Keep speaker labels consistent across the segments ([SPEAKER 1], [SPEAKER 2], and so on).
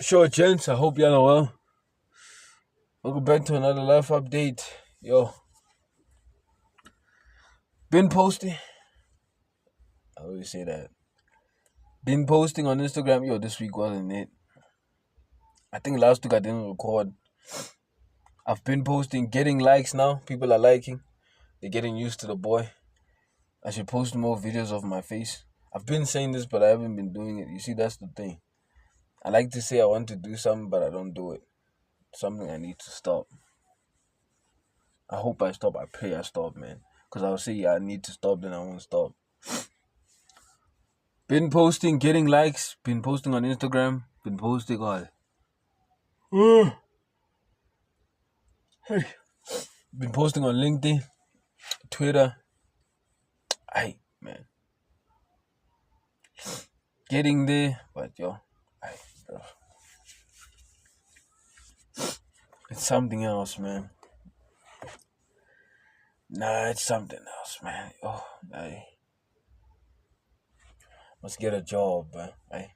[SPEAKER 1] Sure, gents. I hope y'all are well. Welcome back to another life update. Yo, been posting. I always say that. Been posting on Instagram. Yo, this week wasn't it. I think last week I didn't record. I've been posting, getting likes now. People are liking. They're getting used to the boy. I should post more videos of my face. I've been saying this, but I haven't been doing it. You see, that's the thing. I like to say I want to do something, but I don't do it. Something I need to stop. I hope I stop. I pray I stop, man. Because I'll say, yeah, I need to stop, then I won't stop. Been posting, getting likes. Been posting on Instagram. Been posting all. Been posting on LinkedIn, Twitter. Aye, man. Getting there, but yo, aye, bro. It's something else, man. Nah, it's something else, man. Oh, I must get a job, man. Aye,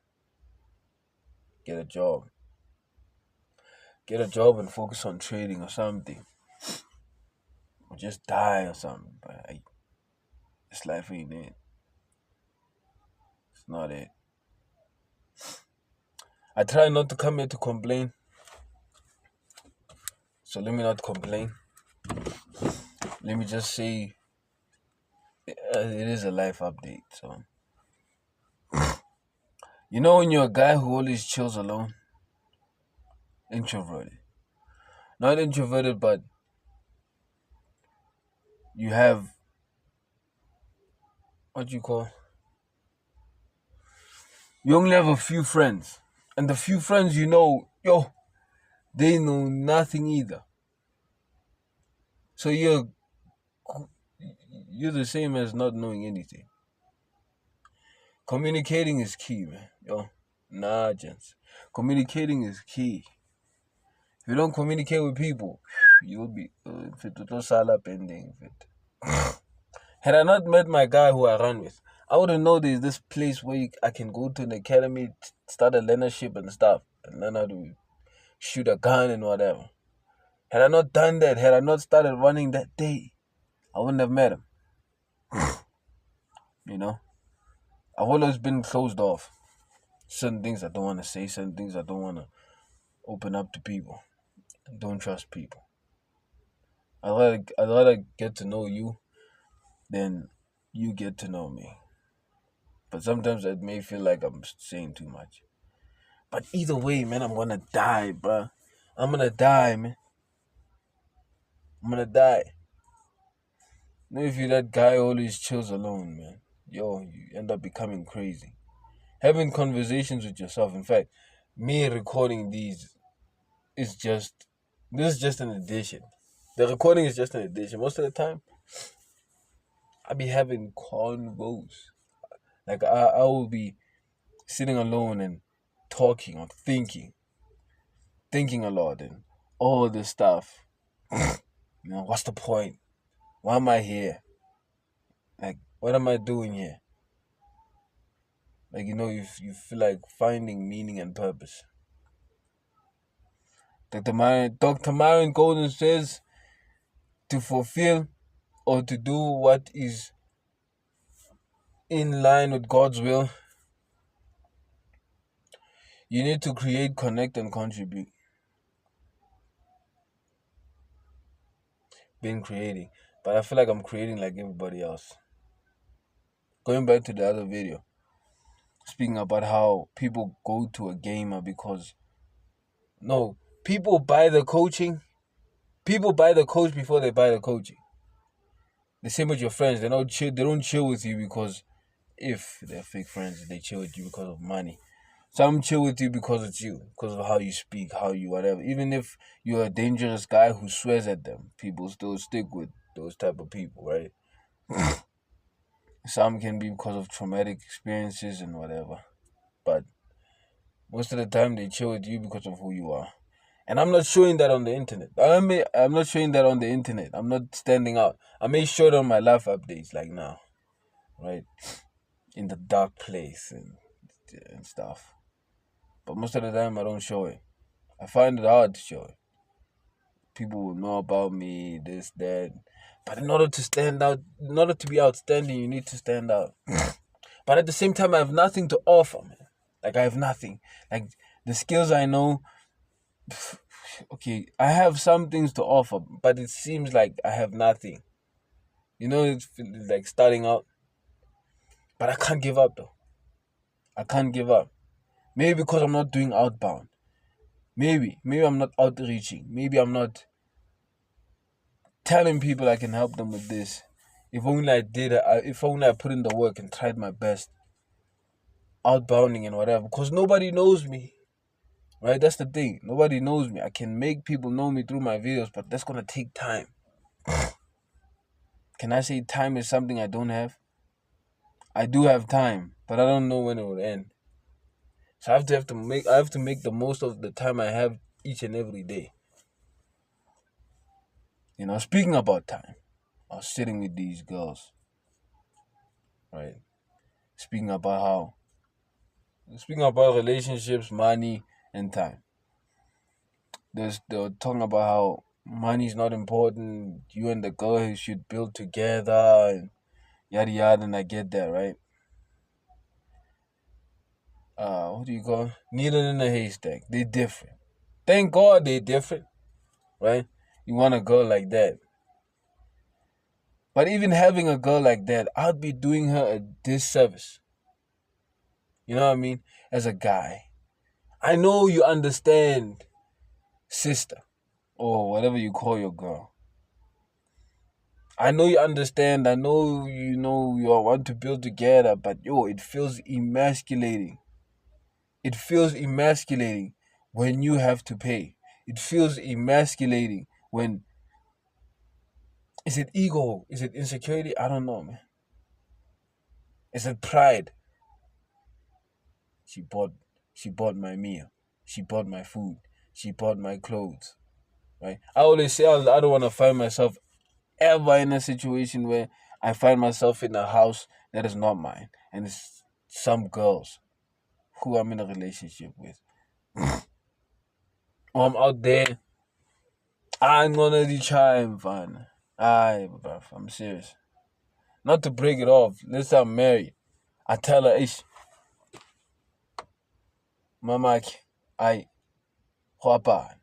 [SPEAKER 1] get a job. Get a job and focus on trading or something. Or just die or something. But aye, this life ain't it. It's not it. I try not to come here to complain. So let me not complain. Let me just say it is a life update. So, you know, when you're a guy who always chills alone, introverted, not introverted, but you have what you call, you only have a few friends, and the few friends you know, yo, they know nothing either. So you're the same as not knowing anything. Communicating is key, man. Yo, nah, gents. Communicating is key. If you don't communicate with people, you'll be pending. Had I not met my guy who I ran with, I wouldn't know there's this place where I can go to an academy, start a learnership and stuff, and learn how to shoot a gun and whatever. Had I not done that, had I not started running that day, I wouldn't have met him. You know? I've always been closed off. Certain things I don't want to say, certain things I don't want to open up to people. I don't trust people. I'd rather get to know you than you get to know me. But sometimes it may feel like I'm saying too much. But either way, man, I'm gonna die, bruh. I'm gonna die, man. I'm gonna die. Know if you're that guy who always chills alone, man, yo, you end up becoming crazy. Having conversations with yourself. In fact, me recording these is just this is just an addition. The recording is just an addition. Most of the time, I be having convos. Like I will be sitting alone and talking or thinking a lot and all this stuff. You know, what's the point? Why am I here? Like, what am I doing here? Like, you know, you feel like finding meaning and purpose. Dr. Myron Golden says to fulfill or to do what is in line with God's will, you need to create, connect, and contribute. Been creating, but I feel like I'm creating like everybody else. Going back to the other video, speaking about how people go to a gamer because no, people buy the coaching. People buy the coach before they buy the coaching. The same with your friends. They don't chill with you because if they're fake friends, they chill with you because of money. Some chill with you because it's you, because of how you speak, how you whatever. Even if you're a dangerous guy who swears at them, people still stick with those type of people, right? Some can be because of traumatic experiences and whatever. But most of the time they chill with you because of who you are. And I'm not showing that on the internet. I'm not showing that on the internet. I'm not standing out. I may show it on my life updates like now, right? In the dark place and stuff. but most of the time I don't show it. I find it hard to show it. People will know about me, this, that. But in order to stand out, in order to be outstanding, you need to stand out. But at the same time, I have nothing to offer, man. Like, I have nothing. Like, the skills I know, okay, I have some things to offer, but it seems like I have nothing. You know, it's like starting out. But I can't give up, though. I can't give up. Maybe because I'm not doing outbound. Maybe I'm not outreaching. Maybe I'm not telling people I can help them with this. If only I did it. If only I put in the work and tried my best. Outbounding and whatever. Because nobody knows me. Right? That's the thing. Nobody knows me. I can make people know me through my videos, but that's going to take time. Can I say time is something I don't have? I do have time, but I don't know when it will end. So I have to make the most of the time I have each and every day. You know, speaking about time, I was sitting with these girls, right? Speaking about relationships, money, and time. They were talking about how money is not important. You and the girl should build together, and yada yada. And I get that, right? What do you call it? Needle in a haystack. They different. Thank God they different, right? You want a girl like that. But even having a girl like that, I'd be doing her a disservice. You know what I mean? As a guy. I know you understand, sister, or whatever you call your girl. I know you understand. I know you want to build together, but it feels emasculating. It feels emasculating when you have to pay. It feels emasculating when... Is it ego? Is it insecurity? I don't know, man. Is it pride? She bought my meal. She bought my food. She bought my clothes. Right? I always say I don't want to find myself ever in a situation where I find myself in a house that is not mine, and it's some girls who I'm in a relationship with. Or I'm out there. I'm gonna try and find. Bruv, I'm serious. Not to break it off. Let's say I'm married. I tell her, ish, mama, I, Khwapala.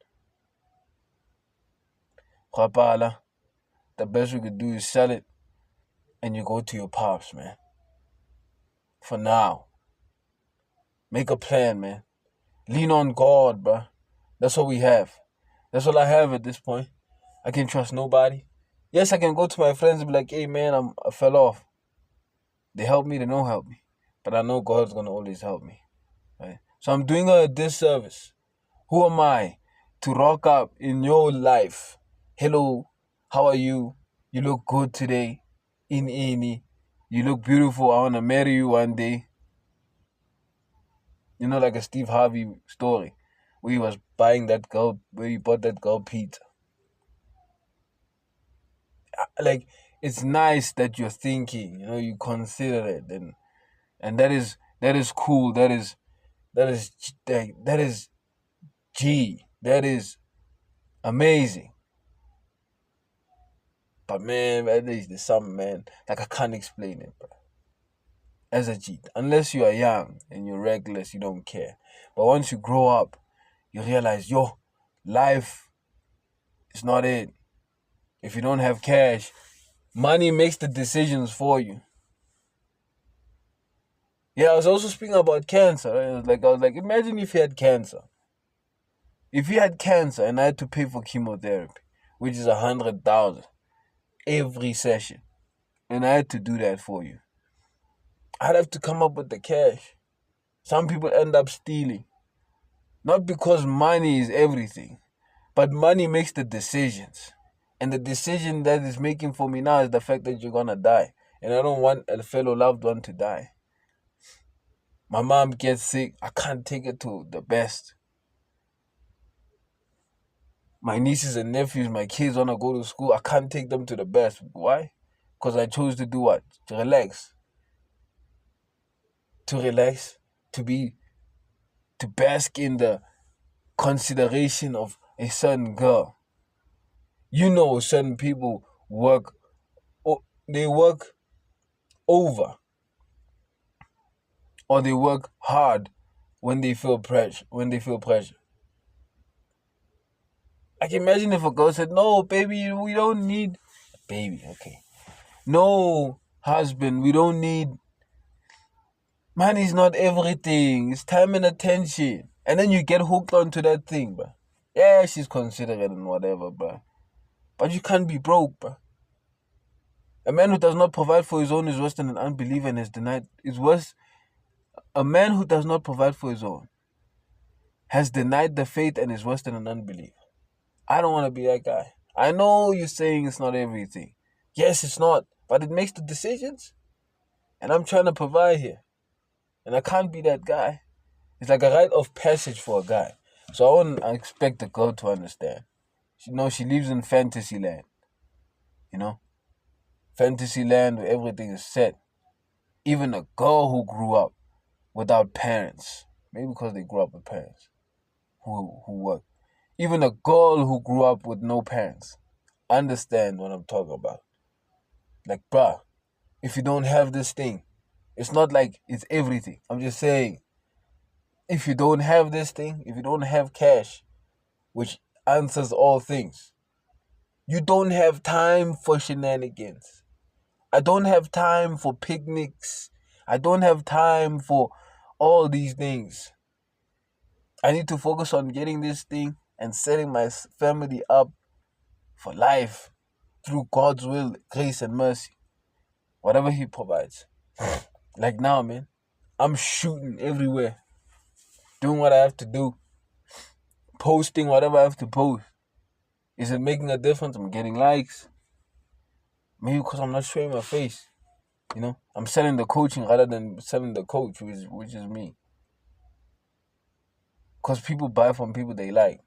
[SPEAKER 1] The best we could do is sell it, and you go to your pops, man. For now. Make a plan, man. Lean on God, bro. That's all we have. That's all I have at this point. I can't trust nobody. Yes, I can go to my friends and be like, hey, man, I fell off. They help me, they don't help me. But I know God's going to always help me. Right? So I'm doing her a disservice. Who am I to rock up in your life? Hello, how are you? You look good today. You look beautiful. I want to marry you one day. You know, like a Steve Harvey story where he was buying that girl, where he bought that girl pizza. Like, it's nice that you're thinking, you consider it, and that is cool. That is G. That is amazing. But man, at least there's something, man. Like, I can't explain it, bro. As a G, unless you are young and you're reckless, you don't care. But once you grow up, you realize, life is not it. If you don't have cash, money makes the decisions for you. Yeah, I was also speaking about cancer. Right? I was like, imagine if you had cancer. If you had cancer and I had to pay for chemotherapy, which is 100,000 every session, and I had to do that for you, I'd have to come up with the cash. Some people end up stealing. Not because money is everything, but money makes the decisions. And the decision that is making for me now is the fact that you're going to die. And I don't want a fellow loved one to die. My mom gets sick. I can't take her to the best. My nieces and nephews, my kids want to go to school. I can't take them to the best. Why? Because I chose to do what? To relax. To relax. To be to bask in the consideration of a certain girl. You know, certain people work, they work over, or they work hard when they feel pressure. Like, imagine if a girl said, "No, baby, we don't need baby." Okay, no, husband, we don't need. Money's not everything. It's time and attention. And then you get hooked onto that thing, bro. Yeah, she's considerate and whatever, bro. But you can't be broke, bro. A man who does not provide for his own is worse than an unbeliever and is denied. Is worse. A man who does not provide for his own has denied the faith and is worse than an unbeliever. I don't want to be that guy. I know you're saying it's not everything. Yes, it's not, but it makes the decisions. And I'm trying to provide here. And I can't be that guy. It's like a rite of passage for a guy. So I wouldn't expect the girl to understand. She lives in fantasy land. Fantasy land where everything is set. Even a girl who grew up without parents, maybe because they grew up with parents who work. Even a girl who grew up with no parents understand what I'm talking about. Like, bruh, if you don't have this thing, it's not like it's everything. I'm just saying, if you don't have this thing, if you don't have cash, which answers all things, you don't have time for shenanigans. I don't have time for picnics. I don't have time for all these things. I need to focus on getting this thing and setting my family up for life through God's will, grace, and mercy. Whatever He provides. Like now, man, I'm shooting everywhere, doing what I have to do, posting whatever I have to post. Is it making a difference? I'm getting likes. Maybe because I'm not showing my face. I'm selling the coaching rather than selling the coach, which is me. Because people buy from people they like.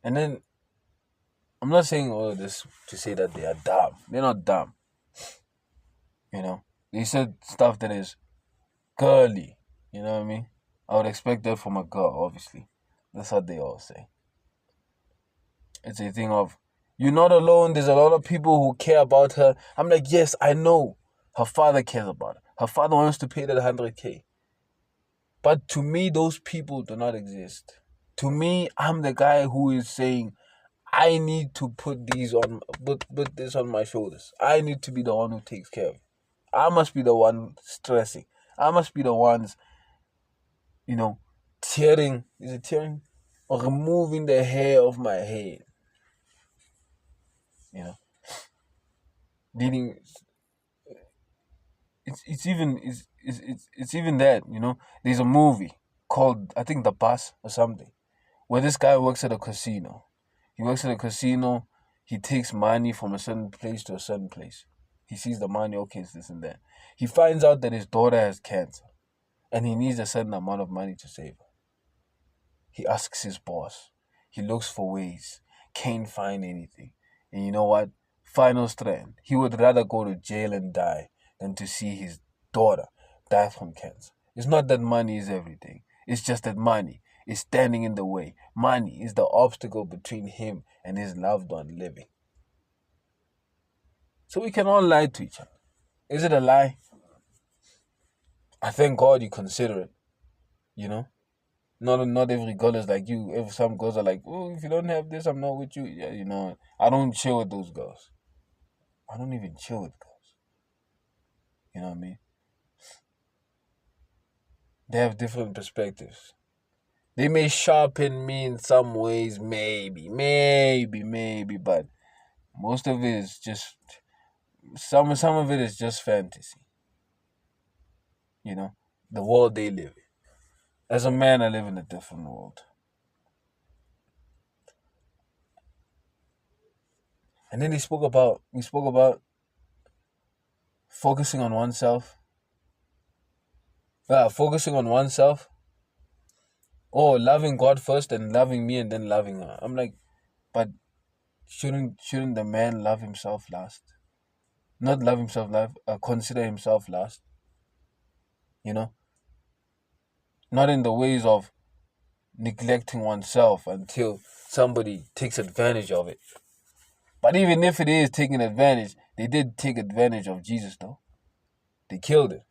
[SPEAKER 1] And then, I'm not saying all of this to say that they are dumb. They're not dumb. They said stuff that is girly. You know what I mean? I would expect that from a girl, obviously. That's what they all say. It's a thing of, you're not alone. There's a lot of people who care about her. I'm like, yes, I know. Her father cares about her. Her father wants to pay that 100K. But to me, those people do not exist. To me, I'm the guy who is saying, I need to put this on my shoulders. I need to be the one who takes care of it. I must be the one stressing. I must be the ones, tearing. Is it tearing? Or removing the hair of my head. Dealing. It's even that. There's a movie called, I think, The Bus or something, where this guy works at a casino. He works at a casino. He takes money from a certain place to a certain place. He sees the money, okay, it's this and that. He finds out that his daughter has cancer and he needs a certain amount of money to save her. He asks his boss. He looks for ways. Can't find anything. And you know what? Final strand. He would rather go to jail and die than to see his daughter die from cancer. It's not that money is everything. It's just that money is standing in the way. Money is the obstacle between him and his loved one living. So we can all lie to each other. Is it a lie? I thank God you consider it. Not every girl is like you. Some girls are like, oh, if you don't have this, I'm not with you. Yeah, I don't chill with those girls. I don't even chill with girls. You know what I mean? They have different perspectives. They may sharpen me in some ways, maybe, but most of it is just some of it is just fantasy. The world they live in. As a man, I live in a different world. And then we spoke about focusing on oneself. Focusing on oneself. Oh, loving God first and loving me and then loving her. I'm like, but shouldn't the man love himself last? Not love himself last, consider himself last. not in the ways of neglecting oneself until somebody takes advantage of it. But even if it is taking advantage, they did take advantage of Jesus though. They killed him.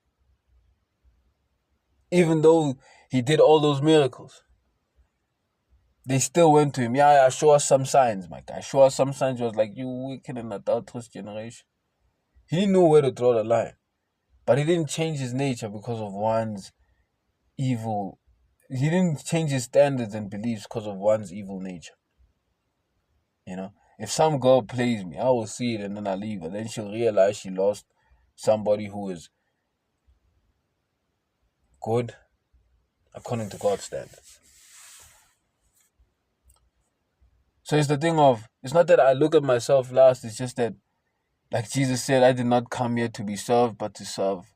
[SPEAKER 1] Even though he did all those miracles, they still went to him. Yeah, show us some signs, my guy. Show us some signs. He was like, you wicked and adulterous generation. He knew where to draw the line. But he didn't change his nature because of one's evil. He didn't change his standards and beliefs because of one's evil nature. You know, if some girl plays me, I will see it and then I leave her. Then she'll realize she lost somebody who is good according to God's standards. So it's the thing of, it's not that I look at myself last, it's just that, like Jesus said, I did not come here to be served, but to serve.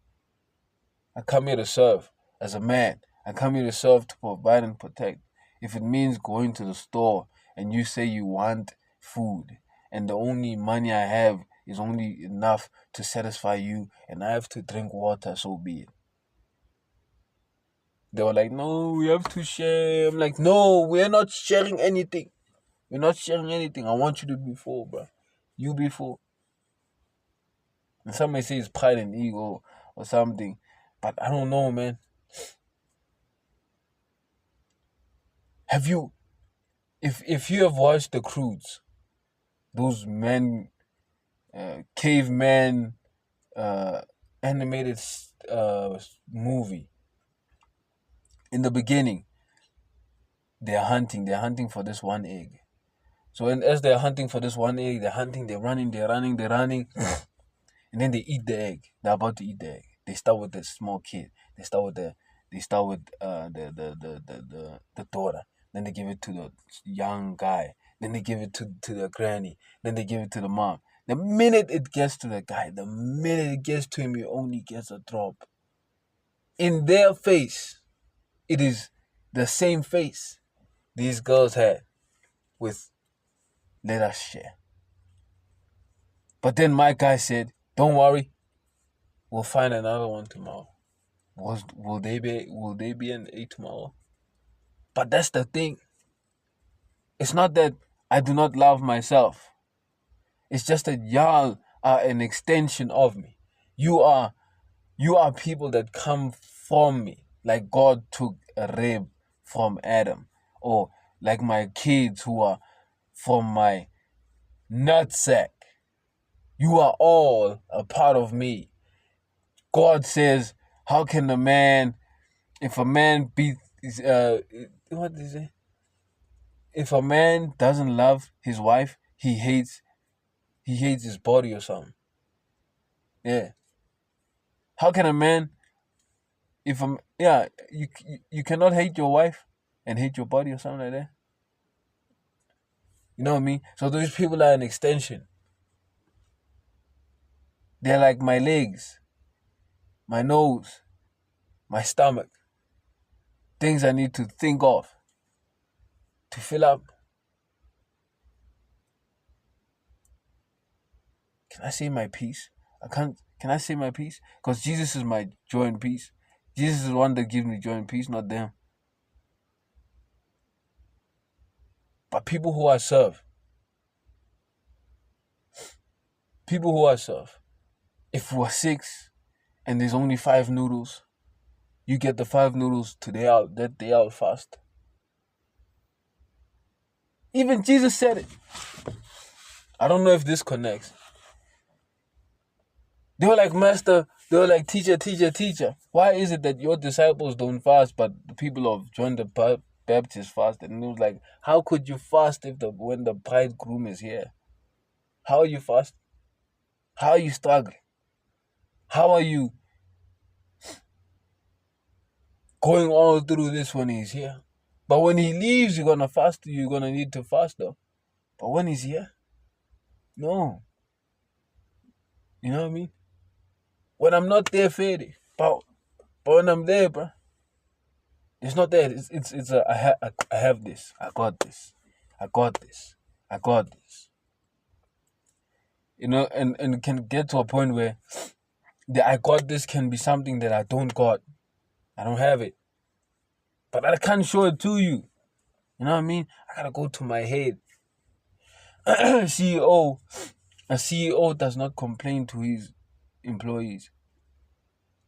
[SPEAKER 1] I come here to serve as a man. I come here to serve, to provide and protect. If it means going to the store and you say you want food and the only money I have is only enough to satisfy you and I have to drink water, so be it. They were like, no, we have to share. I'm like, no, we're not sharing anything. We're not sharing anything. I want you to be full, bro. You be full. And some may say it's pride and ego or something, but I don't know, man. Have you, if you have watched The Croods, those men, caveman, animated movie, in the beginning, they're hunting for this one egg. So as they're hunting for this one egg, they're hunting, they're running, and then they eat the egg. They're about to eat the egg. They start with the small kid. They start with the daughter. Then they give it to the young guy. Then they give it to the granny. Then they give it to the mom. The minute it gets to the guy, the minute it gets to him, he only gets a drop. In their face, it is the same face these girls had with "let us share." But then my guy said, don't worry, we'll find another one tomorrow. Will they be an 8 tomorrow? But that's the thing. It's not that I do not love myself. It's just that y'all are an extension of me. You are people that come from me. Like God took a rib from Adam. Or like my kids who are from my nutsack. You are all a part of me. God says, how can a man, if a man what is it? If a man doesn't love his wife, he hates his body or something. Yeah. How can a man, you cannot hate your wife and hate your body or something like that? You know what I mean? So those people are an extension. They're like my legs, my nose, my stomach. Things I need to think of to fill up. Can I say my peace? I can't. Can I say my peace? Because Jesus is my joy and peace. Jesus is the one that gives me joy and peace, not them. But people who I serve, if we're 6 and there's only 5 noodles, you get the 5 noodles today out, that day out fast. Even Jesus said it. I don't know if this connects. They were like, Master, they were like, teacher. Why is it that your disciples don't fast, but the people of John the Baptist fasted? And it was like, how could you fast when the bridegroom is here? How are you fasting? How are you struggling? How are you going all through this when he's here? But when he leaves, you're gonna fast. You're gonna need to fast though. But when he's here, no. You know what I mean? When I'm not there, Fede. But when I'm there, bro, it's not that. It's I have this. I got this. You know, and it can get to a point where the I got this can be something that I don't got. I don't have it. but I can't show it to you. You know what I mean? I gotta go to my head. CEO, a CEO does not complain to his employees.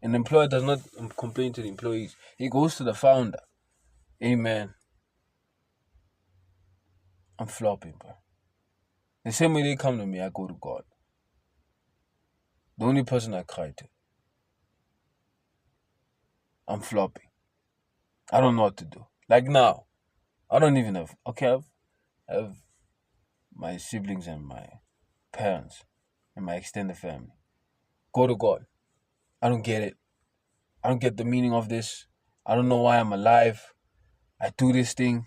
[SPEAKER 1] An employer does not complain to the employees. He goes to the founder. Hey man, I'm flopping, bro. The same way they come to me, I go to God. The only person I cry to. I'm flopping. I don't know what to do. Like now, I don't even have. Okay, I have my siblings and my parents and my extended family. Go to God. I don't get it. I don't get the meaning of this. I don't know why I'm alive. I do this thing.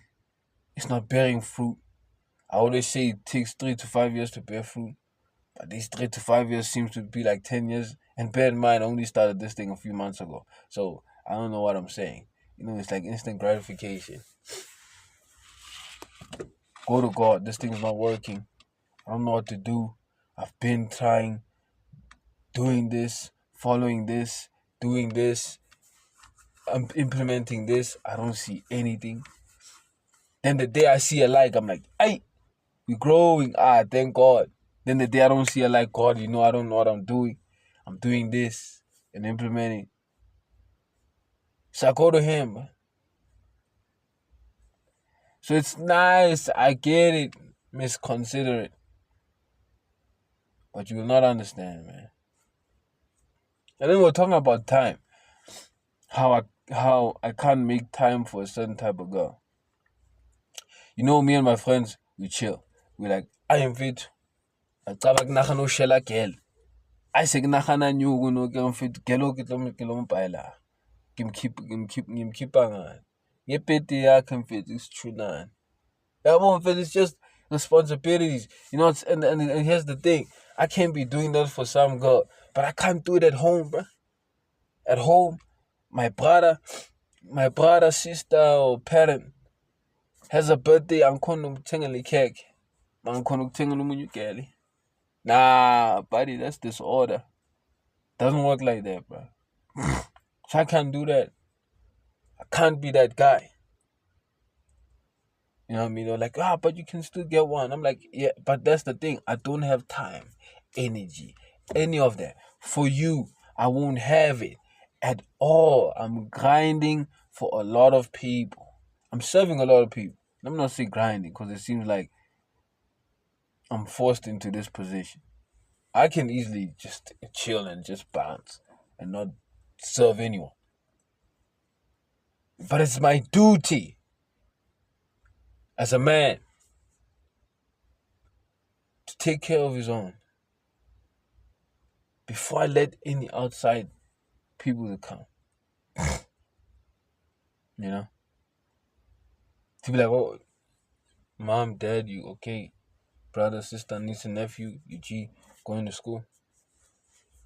[SPEAKER 1] It's not bearing fruit. I always say it takes 3 to 5 years to bear fruit. But these 3 to 5 years seems to be like 10 years. And bear in mind, I only started this thing a few months ago. So I don't know what I'm saying. You know, it's like instant gratification. Go to God. This thing's not working. I don't know what to do. I've been trying, doing this, following this, doing this. I'm implementing this. I don't see anything. Then the day I see a like, I'm like, hey, we're growing. Thank God. Then the day I don't see a like, God, you know, I don't know what I'm doing. I'm doing this and implementing. So I go to Him. So it's nice. I get it. Misconsider it. But you will not understand, man. And then we're talking about time. How I can't make time for a certain type of girl. You know, me and my friends, we chill. We like, I am fit. I taba ke nagana o shela girl. I say ke nagana nyugo no ke mfit girl ke tlo mo paela. Ke mkhipha ngani. Ngepeti yakhe mfit is true nine. It's just responsibilities. You know, and here's the thing. I can't be doing that for some girl, but I can't do it at home, bro. At home, my brother, sister, or parent has a birthday, I'm going to tingle cake. I'm going to tingle umunyu. Nah, buddy, that's disorder. Doesn't work like that, bro. So I can't do that. I can't be that guy. You know what I mean? They're like, but you can still get one. I'm like, yeah, but that's the thing. I don't have time, energy, any of that. For you, I won't have it at all. I'm grinding for a lot of people. I'm serving a lot of people. Let me not say grinding because it seems like I'm forced into this position. I can easily just chill and just bounce and not serve anyone. But it's my duty as a man to take care of his own before I let any outside people to come. You know? To be like, oh, mom, dad, you okay? Brother, sister, niece, and nephew, you G, going to school.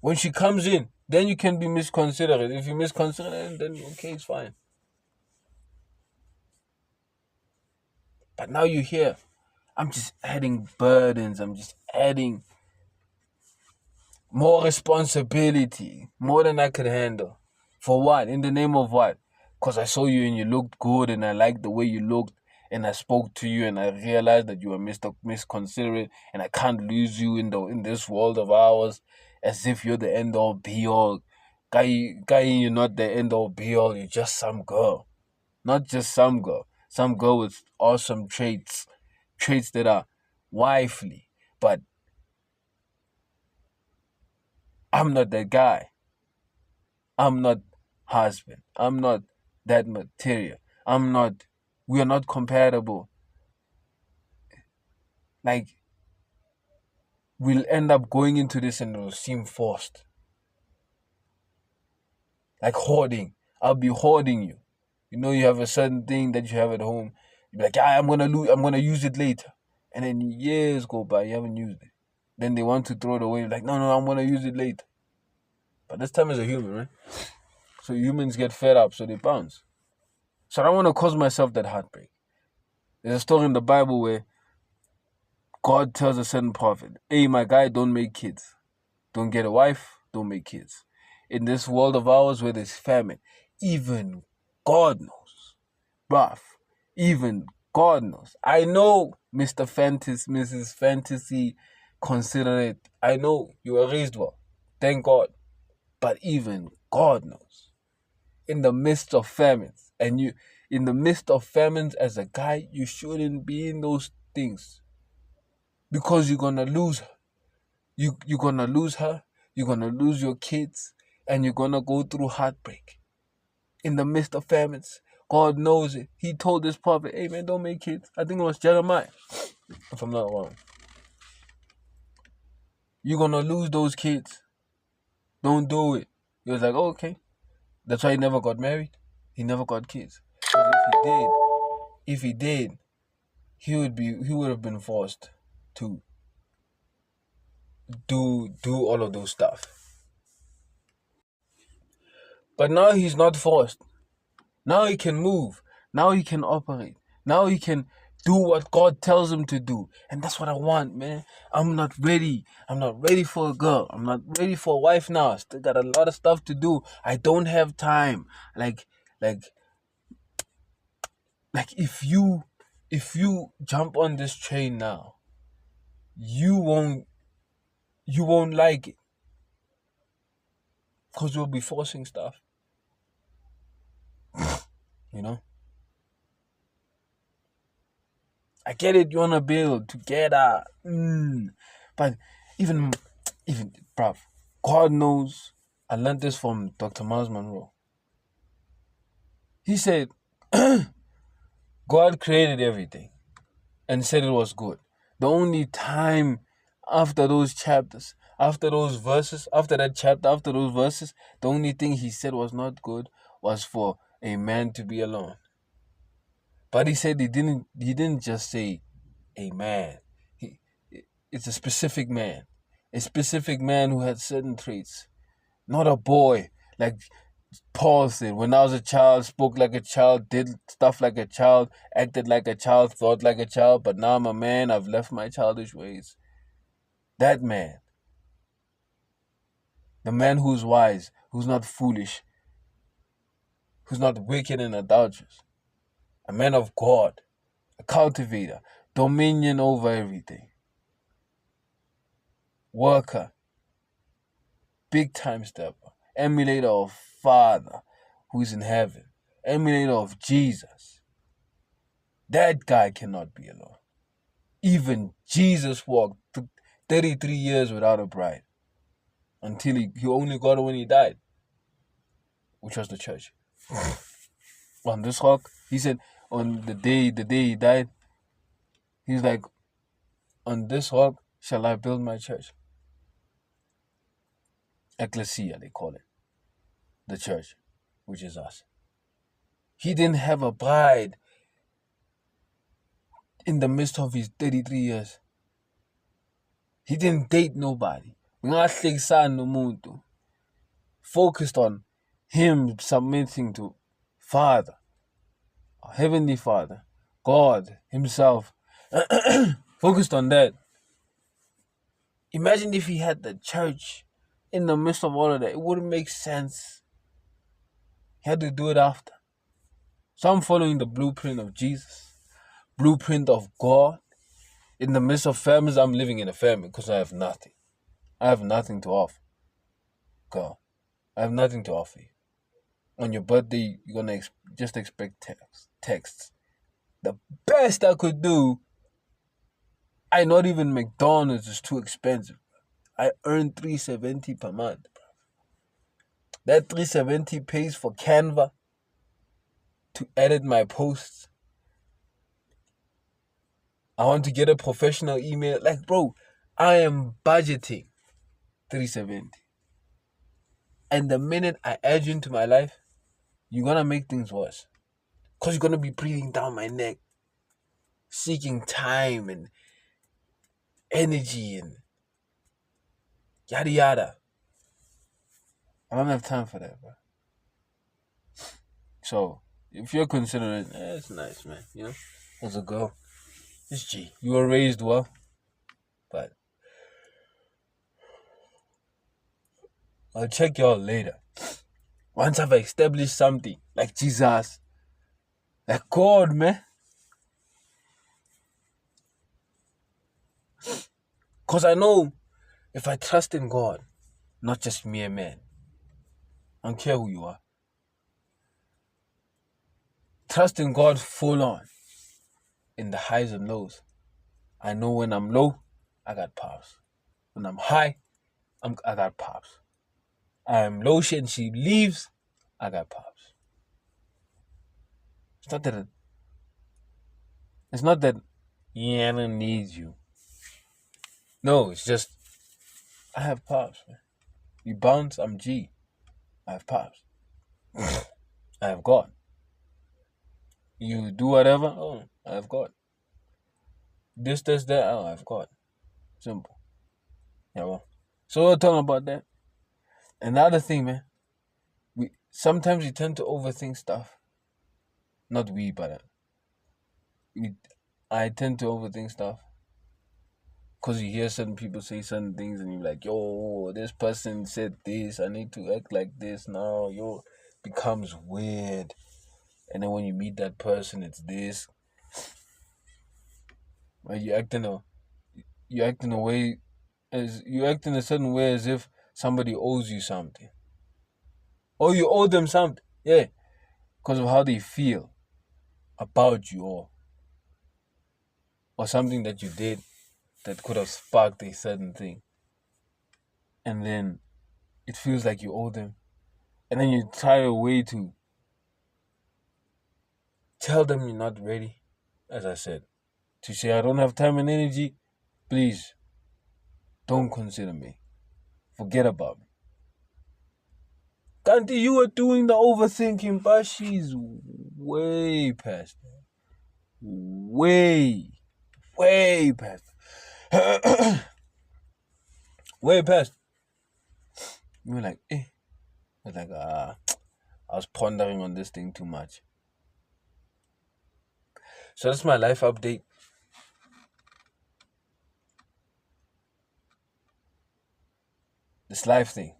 [SPEAKER 1] When she comes in, then you can be misconsiderate. If you misconsider it, then okay, it's fine. But now you're here. I'm just adding burdens. I'm just adding more responsibility, more than I could handle. For what? In the name of what? Because I saw you and you looked good and I liked the way you looked and I spoke to you and I realized that you were misconsiderate and I can't lose you in this world of ours as if you're the end all be all. Guy, you're not the end all be all. You're just some girl. Not just some girl. Some girl with awesome traits that are wifely. But I'm not that guy. I'm not husband. I'm not that material. We are not compatible. Like, we'll end up going into this and it'll seem forced. Like hoarding. I'll be hoarding you. You know, you have a certain thing that you have at home. You're like, I'm gonna use it later. And then years go by, you haven't used it. Then they want to throw it away. You're like, no, I'm gonna use it later. But this time as a human, right? So humans get fed up, so they bounce. So I don't want to cause myself that heartbreak. There's a story in the Bible where God tells a certain prophet, hey, my guy, don't make kids. Don't get a wife, don't make kids. In this world of ours where there's famine, even God knows Bruv, even God knows. I know Mr. Fantasy, Mrs. Fantasy, consider it. I know you were raised well. Thank God. But even God knows. In the midst of famines, in the midst of famines as a guy, you shouldn't be in those things. Because you're gonna lose her. You're gonna lose her, you're gonna lose your kids, and you're gonna go through heartbreak. In the midst of famines. God knows it. He told this prophet, hey man, don't make kids. I think it was Jeremiah, if I'm not wrong. You're gonna lose those kids. Don't do it. He was like, oh, okay. That's why he never got married. He never got kids. Because if he did, he would have been forced to do all of those stuff. But now he's not forced. Now he can move. Now he can operate. Now he can do what God tells him to do. And that's what I want, man. I'm not ready. I'm not ready for a girl. I'm not ready for a wife now. I still got a lot of stuff to do. I don't have time. Like if you jump on this train now, you won't like it. Because you'll be forcing stuff. You know? I get it, you wanna build together. But even bruv, God knows. I learned this from Dr. Miles Monroe. He said, God created everything and said it was good. The only time after those chapters, after those verses, after that chapter, after those verses, the only thing he said was not good was for a man to be alone. But he said he didn't just say a man. It's a specific man. A specific man who had certain traits. Not a boy. Like Paul said, when I was a child, spoke like a child, did stuff like a child, acted like a child, thought like a child, but now I'm a man, I've left my childish ways. That man. The man who's wise, who's not foolish, who's not wicked and adulterous. A man of God, a cultivator, dominion over everything. Worker, big time stepper, emulator of Father who is in heaven, emulator of Jesus. That guy cannot be alone. Even Jesus walked 33 years without a bride until he only got her when he died, which was the church. On this rock, he said, on the day he died, he's like, on this rock shall I build my church. Ecclesia, they call it. The church, which is us. He didn't have a bride in the midst of his 33 years. He didn't date nobody. Focused on him submitting to Father, Heavenly Father, God himself. Focused on that. Imagine if he had the church in the midst of all of that. It wouldn't make sense. He had to do it after. So I'm following the blueprint of Jesus, blueprint of God. In the midst of famines, I'm living in a famine because I have nothing. I have nothing to offer. God, I have nothing to offer you. On your birthday, you're going to just expect texts. The best I could do, not even McDonald's is too expensive. I earn $370 per month. That $370 pays for Canva to edit my posts. I want to get a professional email. Like, bro, I am budgeting $370. And the minute I add you into my life, you're going to make things worse. Because you're going to be breathing down my neck, seeking time and energy and yada yada. I don't have time for that, bro. So, if you're considering, it's nice, man. You know, as a girl, it's G. You were raised well, but I'll check y'all later. Once I've established something like Jesus, Like God, man. Because I know if I trust in God, not just mere man, I don't care who you are. Trust in God full on, in the highs and lows. I know when I'm low, I got pops. When I'm high, I got pops. I'm low shit and she leaves, I got pops. It's not that Yana needs you. No, it's just I have pops, man. You bounce, I'm G. I have pops. I have God. You do whatever, oh, I have God. This, that, oh, I've God. Simple. Yeah, well. So we're talking about that. Another thing, man. Sometimes we tend to overthink stuff. Not we, but I tend to overthink stuff. Because you hear certain people say certain things and you're like, yo, this person said this. I need to act like this now. Yo, becomes weird. And then when you meet that person, it's this. Like you act in a way as you act in a certain way as if somebody owes you something. Or you owe them something. Yeah. Because of how they feel about you or something that you did that could have sparked a certain thing. And then it feels like you owe them. And then you try a way to tell them you're not ready, as I said. To say, I don't have time and energy, please don't consider me. Forget about me. Kanti, you are doing the overthinking, but she's way past that. Way past. Way past. You were like, I was like, I was pondering on this thing too much. So that's my life update. This life thing.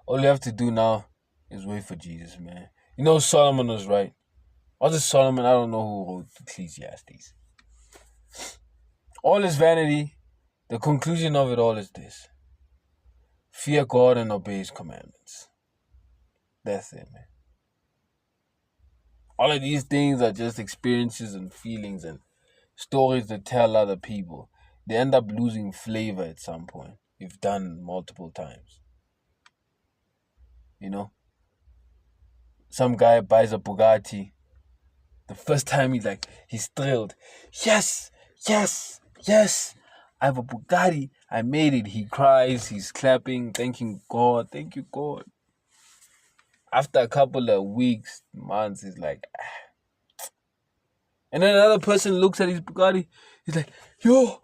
[SPEAKER 1] All you have to do now is wait for Jesus, man. You know Solomon was right. Was it Solomon? I don't know who wrote Ecclesiastes. All is vanity. The conclusion of it all is this. Fear God and obey His commandments. That's it, man. All of these things are just experiences and feelings and stories to tell other people. They end up losing flavor at some point if done multiple times. You know? Some guy buys a Bugatti. The first time he's thrilled. Yes! Yes! Yes! I have a Bugatti. I made it. He cries. He's clapping, thanking God. Thank you, God. After a couple of weeks, months, he's like, ah. And then another person looks at his Bugatti. He's like, yo,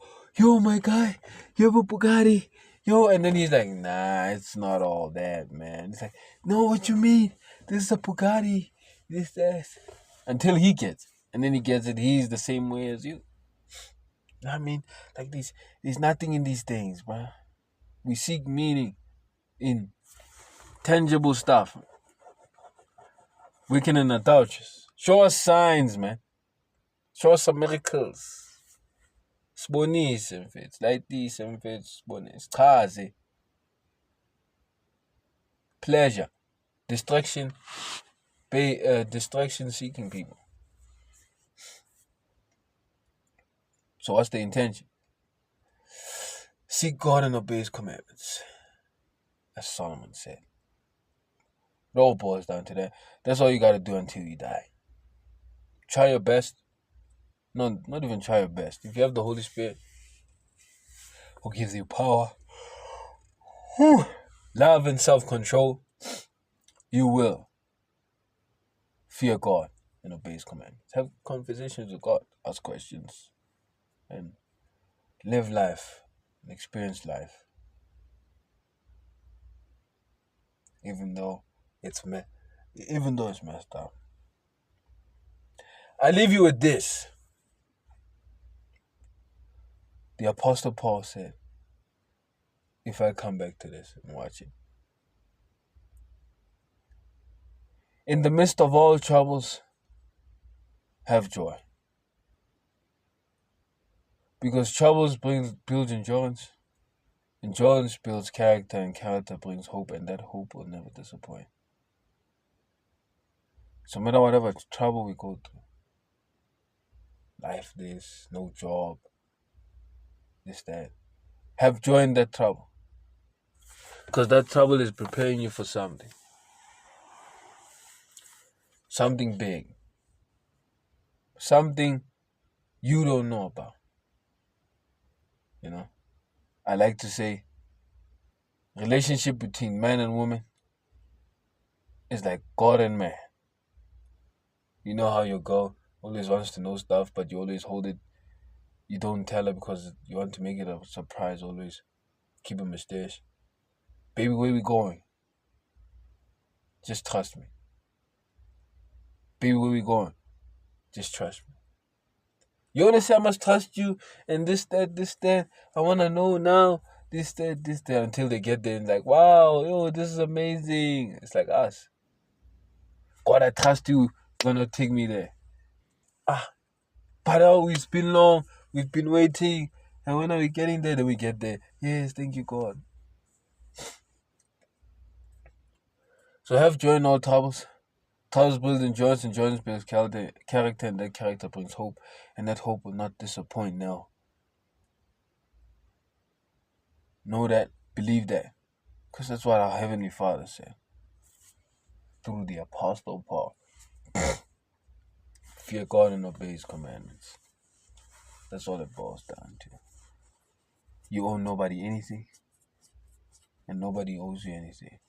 [SPEAKER 1] my guy, you have a Bugatti. Yo, and then he's like, nah, it's not all that, man. It's like, no, what you mean? This is a Bugatti. That. Until he gets it. And then he gets it. He's the same way as you. I mean, like there's nothing in these things, bro. We seek meaning in tangible stuff. Wicked and adulterous. Show us signs, man. Show us some miracles. Sibonise mfethu. Layitise mfethu sibonise. Chaze. Pleasure. Distraction. Distraction seeking people. So what's the intention? Seek God and obey His commandments. As Solomon said. It all boils down to that. That's all you gotta do until you die. Try your best. No, not even try your best. If you have the Holy Spirit who gives you power, love and self-control, you will fear God and obey His commandments. Have conversations with God. Ask questions. And live life. And experience life. Even though it's messed up. I leave you with this. The Apostle Paul said, if I come back to this and watch it, In the midst of all troubles, have joy. Because troubles builds endurance. Endurance builds character, and character brings hope, and that hope will never disappoint. So no matter whatever trouble we go through, life this, no job, this, that, have joy in that trouble. Because that trouble is preparing you for something. Something big. Something you don't know about. You know? I like to say, relationship between man and woman is like God and man. You know how your girl always wants to know stuff, but you always hold it. You don't tell her because you want to make it a surprise always. Keep it mysterious. Baby, where we going? Just trust me. Baby, where we going? Just trust me. You wanna say I must trust you and this, that. I wanna know now. This, that, until they get there and like, wow, yo, this is amazing. It's like us. God, I trust you. You're gonna take me there. But oh, it's been long. We've been waiting. And when are we getting there? Then we get there. Yes, thank you, God. So have joy in all troubles. Troubles build endurance, endurance builds character, and that character brings hope. And that hope will not disappoint now. Know that, believe that. Because that's what our Heavenly Father said. Through the Apostle Paul. Fear God and obey His commandments. That's all it boils down to. You owe nobody anything. And nobody owes you anything.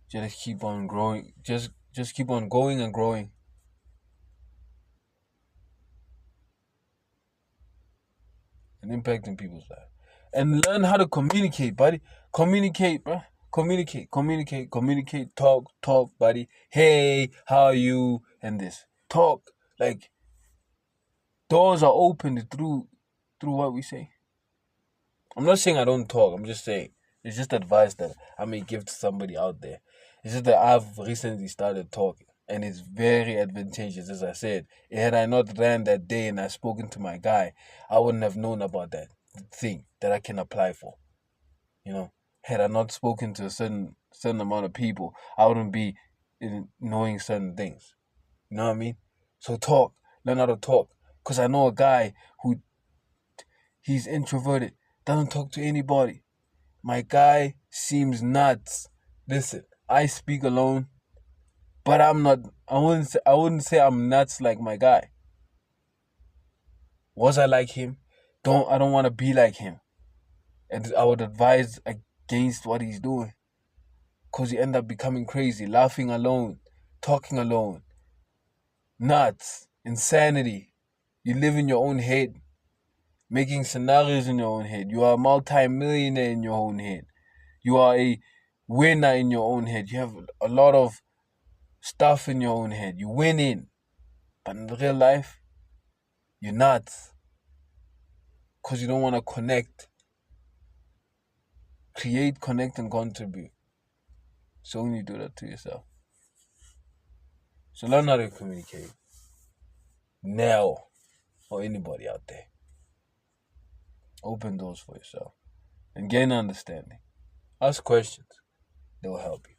[SPEAKER 1] Just keep on growing. Just keep on going and growing. And impacting people's life. And learn how to communicate, buddy. Communicate, bro. Communicate. Talk, buddy. Hey, how are you? And this. Talk. Like, doors are opened through what we say. I'm not saying I don't talk. I'm just saying it's just advice that I may give to somebody out there. It's just that I've recently started talking, and it's very advantageous. As I said, had I not ran that day and I spoken to my guy, I wouldn't have known about that thing that I can apply for. You know, had I not spoken to a certain amount of people, I wouldn't be knowing certain things. You know what I mean? So talk, learn how to talk. Cause I know a guy who he's introverted, doesn't talk to anybody. My guy seems nuts. Listen, I speak alone, but I'm not. I wouldn't say I'm nuts like my guy. Was I like him? I don't want to be like him. And I would advise against what he's doing. Cause you end up becoming crazy, laughing alone, talking alone. Nuts, insanity. You live in your own head, making scenarios in your own head. You are a multi-millionaire in your own head. You are a winner in your own head. You have a lot of stuff in your own head. You win in. But in real life, you're nuts. Because you don't want to connect. Create, connect, and contribute. So only do that to yourself. So learn how to communicate. Now. For anybody out there. Open doors for yourself. And gain understanding. Ask questions. They will help you.